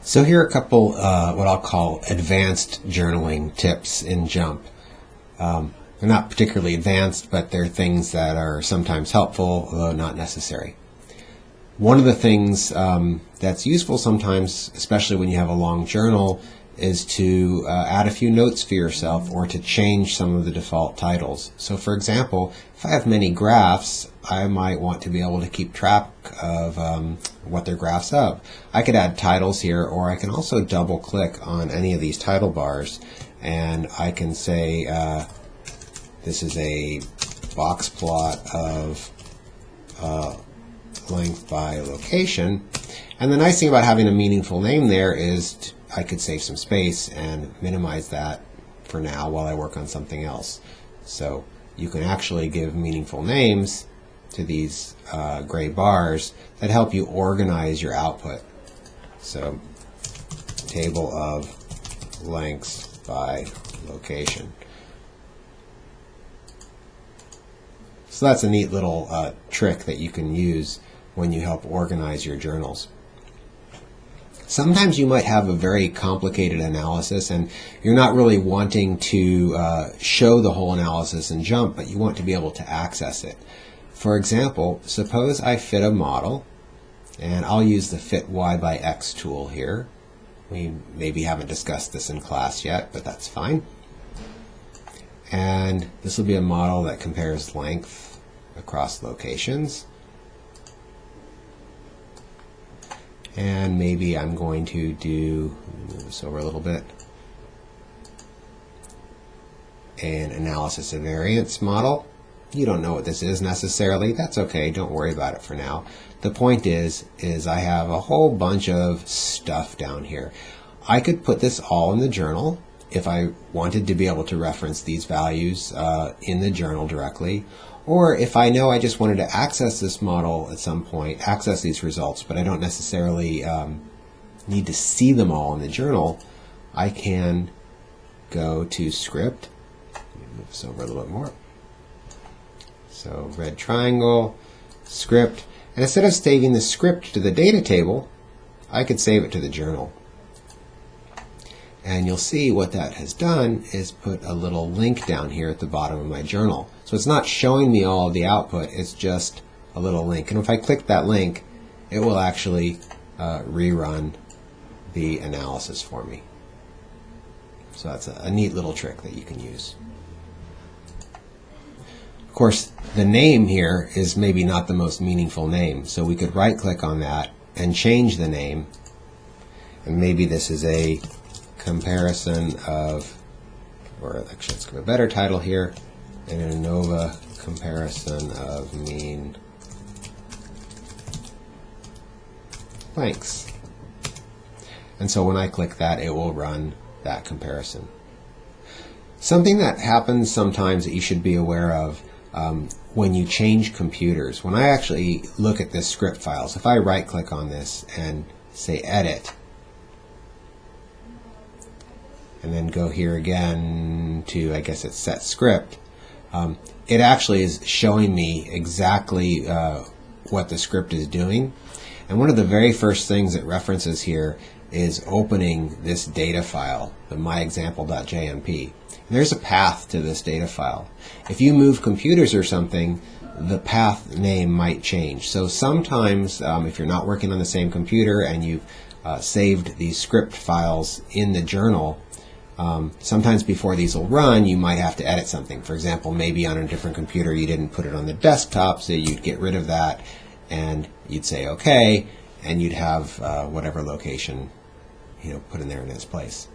So here are a couple what I'll call advanced journaling tips in JMP. They're not particularly advanced, but they're things that are sometimes helpful, although not necessary. One of the things that's useful sometimes, especially when you have a long journal, is to add a few notes for yourself or to change some of the default titles. So for example, if I have many graphs, I might want to be able to keep track of what they're graphs of. I could add titles here, or I can also double click on any of these title bars and I can say this is a box plot of length by location. And the nice thing about having a meaningful name there is I could save some space and minimize that for now while I work on something else. So you can actually give meaningful names to these gray bars that help you organize your output. So table of lengths by location. So that's a neat little trick that you can use when you help organize your journals. Sometimes you might have a very complicated analysis and you're not really wanting to show the whole analysis in JMP, but you want to be able to access it. For example, suppose I fit a model, and I'll use the fit y by x tool here. We maybe haven't discussed this in class yet, but that's fine. And this will be a model that compares length across locations. And maybe I'm going to move this over a little bit, an analysis of variance model. You don't know what this is necessarily. That's okay. Don't worry about it for now. The point is I have a whole bunch of stuff down here. I could put this all in the journal if I wanted to be able to reference these values in the journal directly. Or if I know I just wanted to access this model at some point, access these results, but I don't necessarily need to see them all in the journal, I can go to script. Let me move this over a little bit more. So red triangle, script, and instead of saving the script to the data table, I could save it to the journal. And you'll see what that has done is put a little link down here at the bottom of my journal. So it's not showing me all of the output, it's just a little link. And if I click that link, it will actually rerun the analysis for me. So that's a neat little trick that you can use. Of course, the name here is maybe not the most meaningful name, so we could right click on that and change the name. And maybe this is a comparison of, or actually let's give a better title here, an ANOVA comparison of mean lengths. And so when I click that, it will run that comparison. Something that happens sometimes that you should be aware of when you change computers. When I actually look at this script file, so if I right click on this and say edit, and then go here again to, I guess it's set script, it actually is showing me exactly what the script is doing. And one of the very first things it references here is opening this data file, the myexample.jmp. There's a path to this data file. If you move computers or something, the path name might change. So sometimes if you're not working on the same computer and you've saved these script files in the journal, sometimes before these will run, you might have to edit something. For example, maybe on a different computer you didn't put it on the desktop, so you'd get rid of that and you'd say OK, and you'd have whatever location put in there in its place.